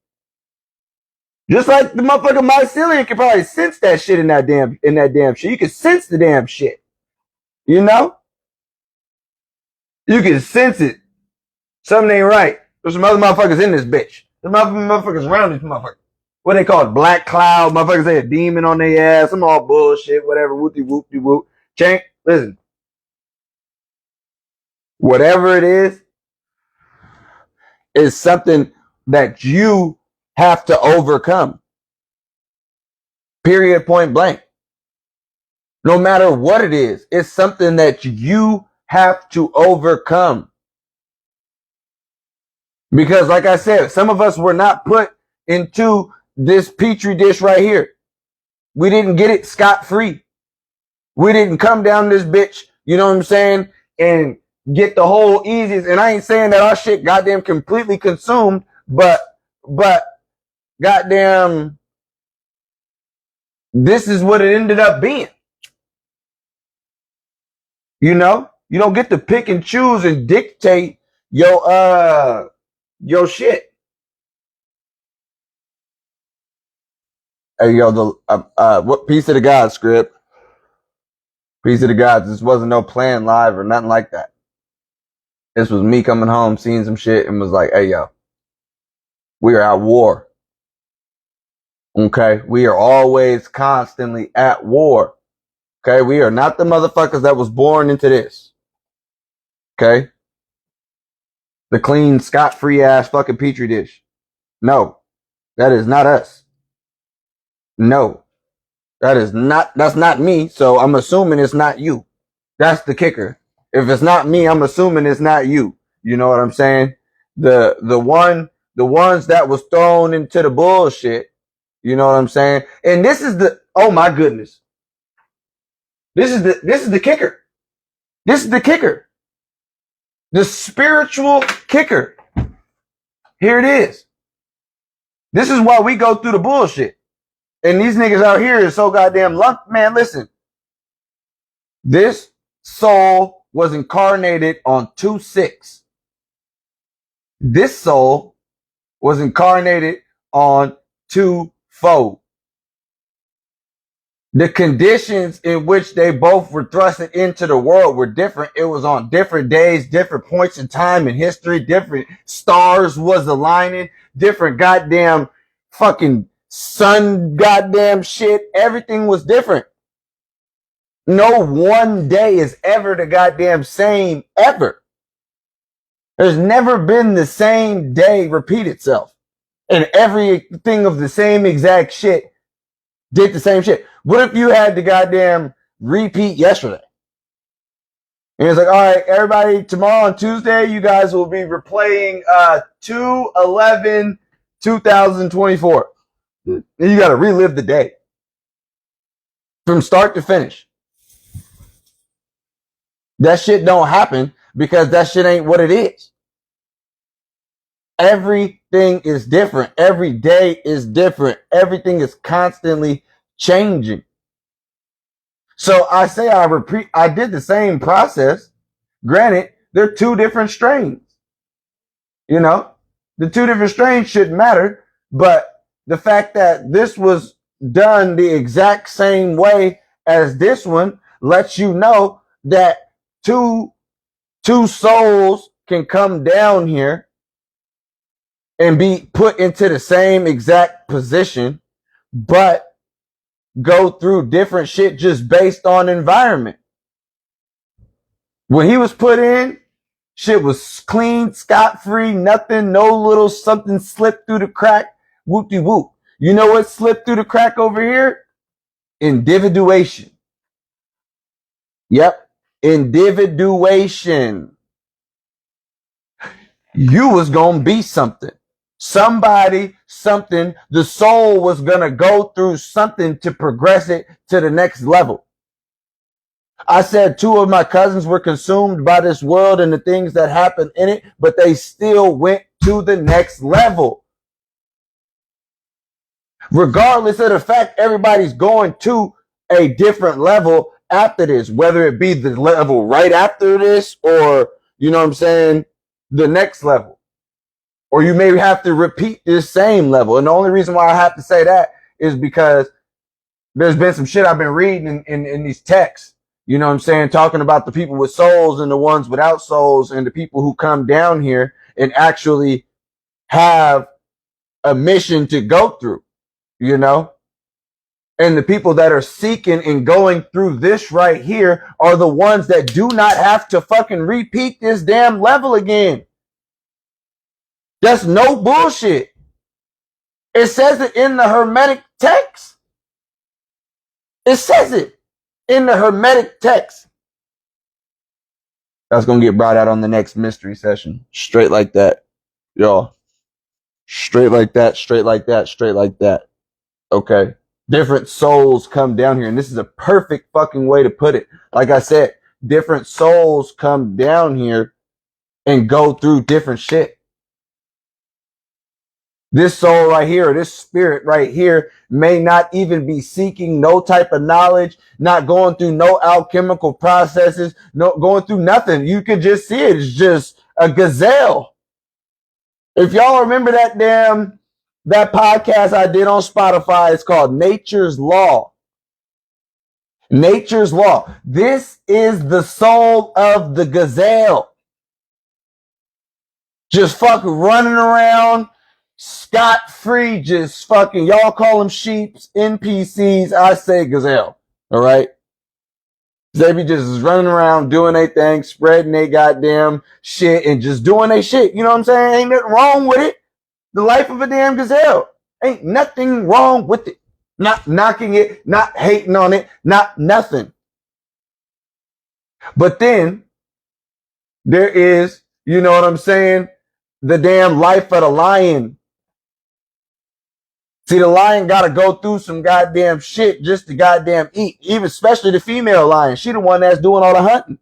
Just like the motherfucking mycelium can probably sense that shit in that damn shit. You can sense the damn shit. You know? You can sense it. Something ain't right. There's some other motherfuckers in this bitch. There's motherfuckers around this motherfucker. What they call it? Black cloud. Motherfuckers say a demon on their ass. Some all bullshit. Whatever. Whoop-de-whoop-de-whoop. Chank. Listen. Whatever it is, is something that you have to overcome. Period, point blank. No matter what it is, it's something that you have to overcome. Because like I said, some of us were not put into this petri dish right here. We didn't get it scot-free. We didn't come down this bitch, you know what I'm saying, and get the whole easiest. And I ain't saying that our shit goddamn completely consumed, but goddamn, this is what it ended up being. You know, you don't get to pick and choose and dictate your shit. Hey, yo, what piece of the God script? Piece of the gods. This wasn't no playing live or nothing like that. This was me coming home, seeing some shit, and was like, hey, yo, we are at war. Okay? We are always constantly at war. Okay? We are not the motherfuckers that was born into this. Okay? The clean, scot-free ass fucking petri dish. No. That is not us. No. That's not me, so I'm assuming it's not you. That's the kicker. If it's not me, I'm assuming it's not you. You know what I'm saying? The ones that was thrown into the bullshit. You know what I'm saying? And this is oh my goodness. This is the kicker. This is the kicker. The spiritual kicker. Here it is. This is why we go through the bullshit. And these niggas out here is so goddamn lumped. Man, listen. This soul was incarnated on 2/6. This soul was incarnated on 2/4. The conditions in which they both were thrusted into the world were different. It was on different days, different points in time in history, different stars was aligning, different goddamn fucking sun goddamn shit. Everything was different. No one day is ever the goddamn same ever. There's never been the same day repeat itself. And everything of the same exact shit did the same shit. What if you had the goddamn repeat yesterday? And it's like, all right, everybody, tomorrow on Tuesday, you guys will be replaying 2/11/2024. And you got to relive the day from start to finish. That shit don't happen because that shit ain't what it is. Everything is different. Every day is different. Everything is constantly changing. So I say I did the same process. Granted, they're two different strains. You know, the two different strains shouldn't matter, but the fact that this was done the exact same way as this one lets you know that two souls can come down here and be put into the same exact position, but go through different shit just based on environment. When he was put in, shit was clean, scot-free, nothing, no little something slipped through the crack, whoop-de-whoop. You know what slipped through the crack over here? Individuation. Yep, individuation. You was gonna be something. Somebody, something, the soul was gonna go through something to progress it to the next level. I said 2 of my cousins were consumed by this world and the things that happened in it, but they still went to the next level. Regardless of the fact everybody's going to a different level after this, whether it be the level right after this or, you know what I'm saying, the next level. Or you may have to repeat this same level. And the only reason why I have to say that is because there's been some shit I've been reading in these texts. You know what I'm saying? Talking about the people with souls and the ones without souls and the people who come down here and actually have a mission to go through, you know? And the people that are seeking and going through this right here are the ones that do not have to fucking repeat this damn level again. That's no bullshit. It says it in the Hermetic text. It says it in the Hermetic text. That's going to get brought out on the next mystery session. Straight like that. Y'all. Straight like that, straight like that, straight like that. Okay. Different souls come down here. And this is a perfect fucking way to put it. Like I said, different souls come down here and go through different shit. This soul right here, or this spirit right here, may not even be seeking no type of knowledge, not going through no alchemical processes, no going through nothing. You can just see it. It's just a gazelle. If y'all remember that podcast I did on Spotify, it's called Nature's Law. Nature's Law. This is the soul of the gazelle. Just fucking running around scot-free, just fucking, y'all call them sheeps, NPCs, I say gazelle. All right? They be just running around doing their thing, spreading their goddamn shit and just doing their shit. You know what I'm saying? Ain't nothing wrong with it. The life of a damn gazelle. Ain't nothing wrong with it. Not knocking it, not hating on it, not nothing. But then there is, you know what I'm saying, the damn life of the lion. See, the lion got to go through some goddamn shit just to goddamn eat. Even especially the female lion. She the one that's doing all the hunting,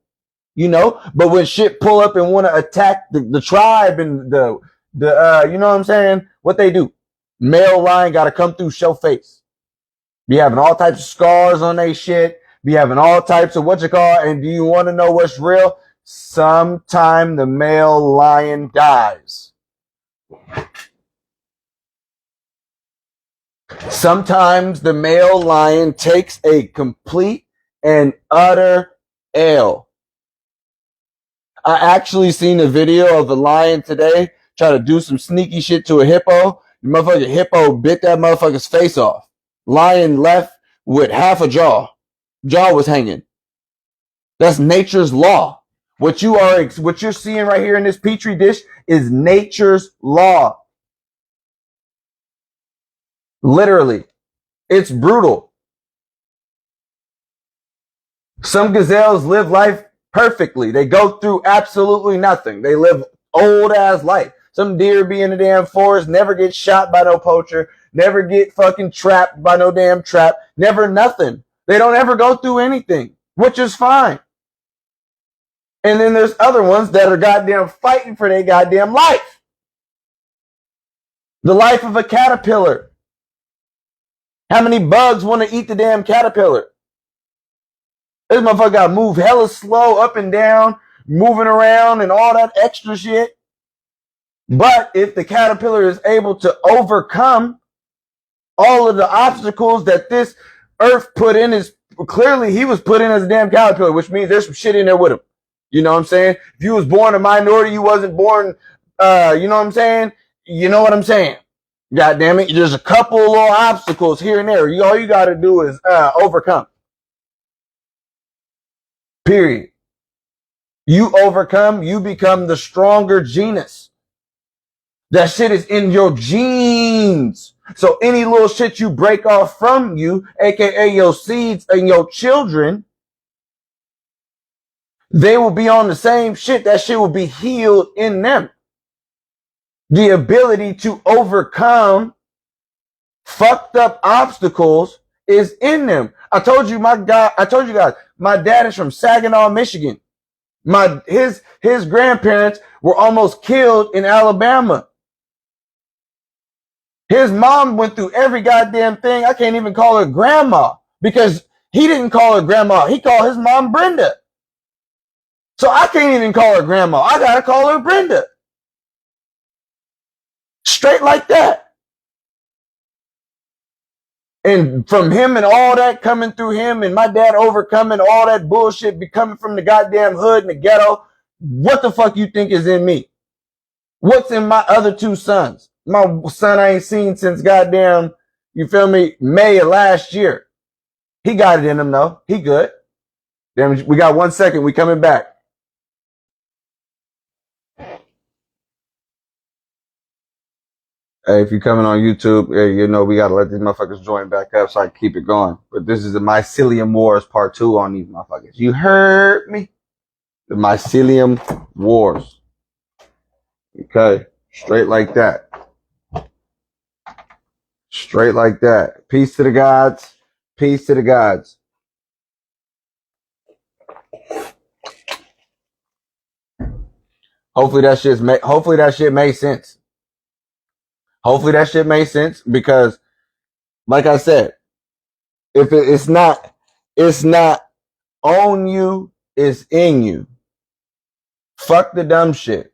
you know. But when shit pull up and want to attack the tribe and the you know what I'm saying? What they do? Male lion got to come through show face. Be having all types of scars on their shit. Be having all types of what you call. And do you want to know what's real? Sometime the male lion dies. Sometimes the male lion takes a complete and utter L. I actually seen a video of a lion today try to do some sneaky shit to a hippo. The motherfucking hippo bit that motherfucker's face off. Lion left with half a jaw. Jaw was hanging. That's nature's law. What you're seeing right here in this petri dish is nature's law. Literally. It's brutal. Some gazelles live life perfectly. They go through absolutely nothing. They live old ass life. Some deer be in the damn forest, never get shot by no poacher, never get fucking trapped by no damn trap, never nothing. They don't ever go through anything, which is fine. And then there's other ones that are goddamn fighting for their goddamn life. The life of a caterpillar. How many bugs want to eat the damn caterpillar? This motherfucker got to move hella slow up and down, moving around and all that extra shit. But if the caterpillar is able to overcome all of the obstacles that this earth put in, is clearly he was put in as a damn caterpillar, which means there's some shit in there with him. You know what I'm saying? If you was born a minority, you wasn't born, you know what I'm saying? You know what I'm saying? God damn it. There's a couple little obstacles here and there. All you got to do is overcome. Period. You overcome, you become the stronger genus. That shit is in your genes. So any little shit you break off from you, aka your seeds and your children, they will be on the same shit. That shit will be healed in them. The ability to overcome fucked up obstacles is in them. I told you guys, my dad is from Saginaw, Michigan. His grandparents were almost killed in Alabama. His mom went through every goddamn thing. I can't even call her grandma because he didn't call her grandma. He called his mom Brenda. So I can't even call her grandma. I gotta call her Brenda. Straight like that. And from him and all that coming through him and my dad overcoming all that bullshit, be coming from the goddamn hood and the ghetto, what the fuck you think is in me? What's in my other two sons? My son I ain't seen since goddamn, you feel me, May of last year. He got it in him though. He good. Damn, we got 1 second. We coming back. Hey, if you're coming on YouTube, hey, you know we gotta let these motherfuckers join back up so I can keep it going. But this is the MYCELIUM Wars Part 2 on these motherfuckers. You heard me? The MYCELIUM Wars. Okay. Straight like that. Straight like that. Peace to the gods. Peace to the gods. Hopefully that shit made sense. Hopefully that shit made sense because, like I said, if it's not on you, it's in you. Fuck the dumb shit.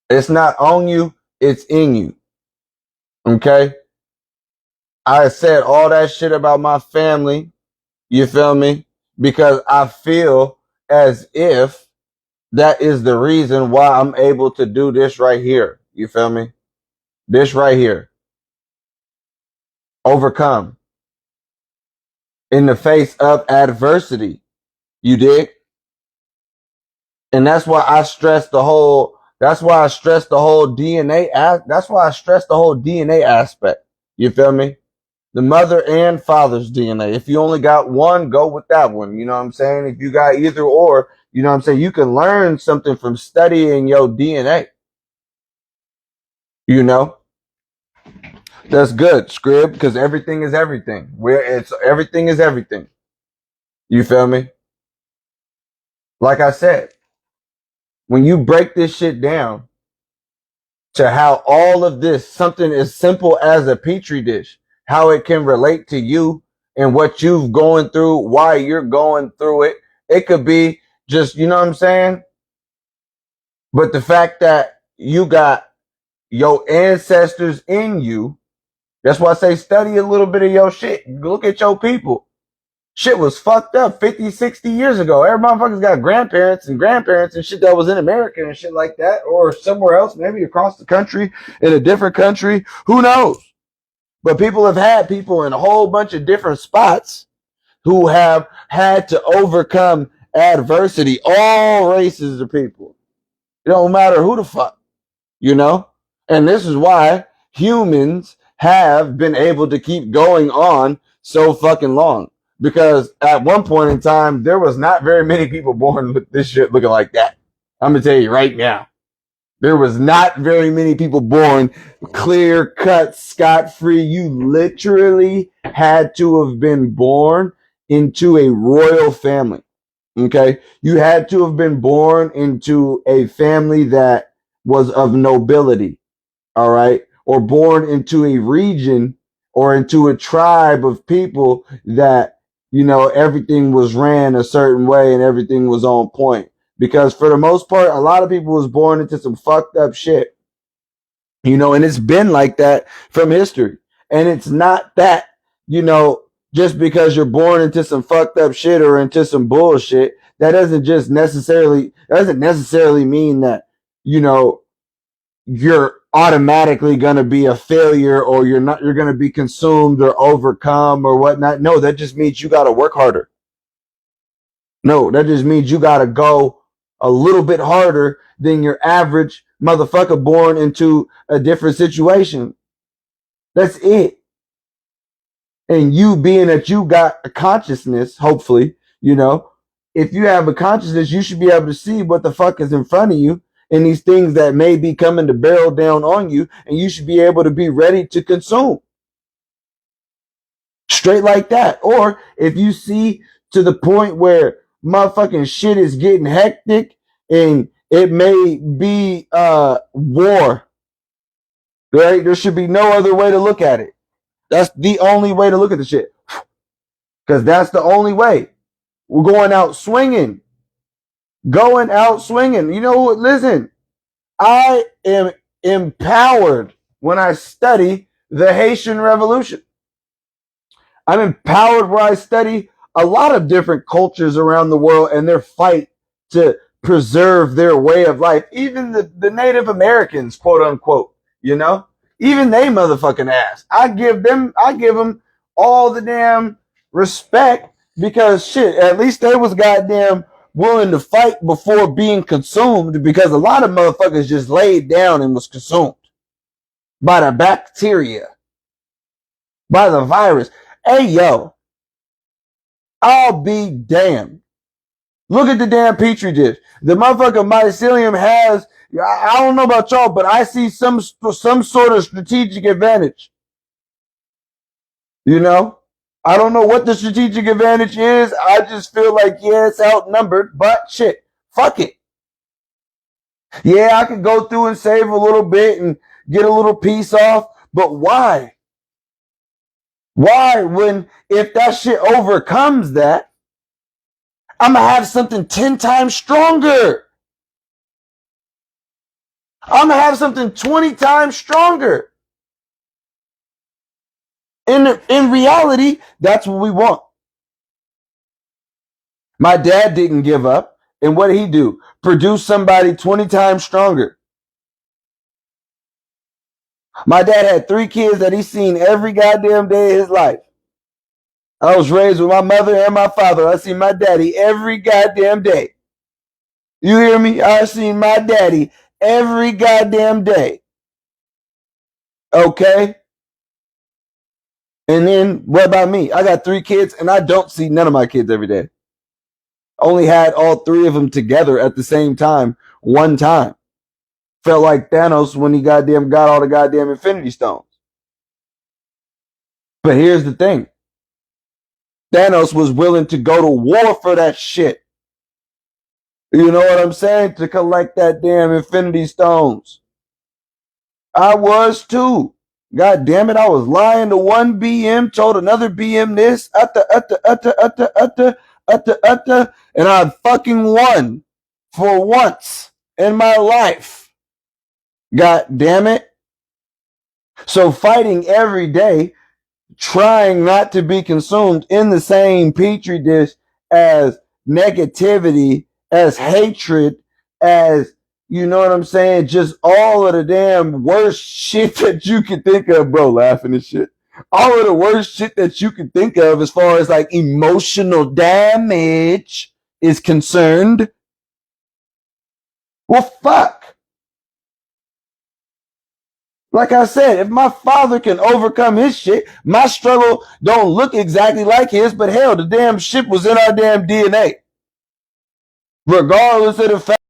It's not on you, it's in you. Okay? I said all that shit about my family, you feel me? Because I feel as if that is the reason why I'm able to do this right here. You feel me? This right here. Overcome. In the face of adversity. You dig? And that's why I stress the whole DNA. That's why I stress the whole DNA aspect. You feel me? The mother and father's DNA. If you only got one, go with that one. You know what I'm saying? If you got either or, you know what I'm saying? You can learn something from studying your DNA. You know? That's good, Scrib, because everything is everything. Everything is everything. You feel me? Like I said, when you break this shit down to how all of this, something as simple as a petri dish, how it can relate to you and what you've going through, why you're going through it. It could be just, you know what I'm saying? But the fact that you got your ancestors in you, that's why I say study a little bit of your shit. Look at your people. Shit was fucked up 50, 60 years ago. Every motherfucker's got grandparents and shit that was in America and shit like that, or somewhere else, maybe across the country, in a different country. Who knows? But people have had people in a whole bunch of different spots who have had to overcome adversity. All races of people. It don't matter who the fuck, you know? And this is why humans have been able to keep going on so fucking long. Because at one point in time, there was not very many people born with this shit looking like that. I'm going to tell you right now. There was not very many people born clear cut, scot free. You literally had to have been born into a royal family. Okay. You had to have been born into a family that was of nobility. All right. Or born into a region or into a tribe of people that, you know, everything was ran a certain way and everything was on point. Because for the most part, a lot of people was born into some fucked up shit, you know, and it's been like that from history. And it's not that, you know, just because you're born into some fucked up shit or into some bullshit, that doesn't necessarily mean that, you know, you're automatically going to be a failure or you're going to be consumed or overcome or whatnot. No, that just means you got to work harder. No, that just means you got to go a little bit harder than your average motherfucker born into a different situation. That's it. And you being that you got a consciousness, hopefully, you know, if you have a consciousness, you should be able to see what the fuck is in front of you and these things that may be coming to barrel down on you, and you should be able to be ready to consume. Straight like that. Or if you see to the point where motherfucking shit is getting hectic and it may be war, right? There should be no other way to look at it. That's the only way to look at the shit. Because that's the only way. We're going out swinging. Going out swinging. You know what? Listen, I am empowered when I study the Haitian Revolution. I'm empowered where I study a lot of different cultures around the world and their fight to preserve their way of life. Even the Native Americans, quote unquote, you know, even they motherfucking ass. I give them all the damn respect because shit, at least they was goddamn willing to fight before being consumed, because a lot of motherfuckers just laid down and was consumed. by the bacteria, by the virus. Hey, yo, I'll be damned. Look at the damn petri dish. The motherfucking mycelium has, I don't know about y'all, but I see some sort of strategic advantage. You know? I don't know what the strategic advantage is. I just feel like, yeah, it's outnumbered, but shit, fuck it. Yeah, I could go through and save a little bit and get a little piece off, but why? Why, when if that shit overcomes that, I'm gonna have something 10 times stronger. I'm gonna have something 20 times stronger. In reality, that's what we want. My dad didn't give up. And what did he do? Produce somebody 20 times stronger. My dad had 3 kids that he's seen every goddamn day of his life. I was raised with my mother and my father. I see my daddy every goddamn day. You hear me? I seen my daddy every goddamn day. Okay? And then what about me? I got 3 kids and I don't see none of my kids every day. Only had all 3 of them together at the same time, one time. Felt like Thanos when he goddamn got all the goddamn Infinity Stones. But here's the thing. Thanos was willing to go to war for that shit. You know what I'm saying? To collect that damn Infinity Stones. I was too. God damn it, I was lying to one BM, told another BM this, and I fucking won for once in my life. God damn it. So fighting every day, trying not to be consumed in the same petri dish as negativity, as hatred, as, you know what I'm saying, just all of the damn worst shit that you could think of, bro, laughing and shit. All of the worst shit that you could think of as far as like emotional damage is concerned. Well, fuck. Like I said, if my father can overcome his shit, my struggle don't look exactly like his, but hell, the damn shit was in our damn DNA. Regardless of the fact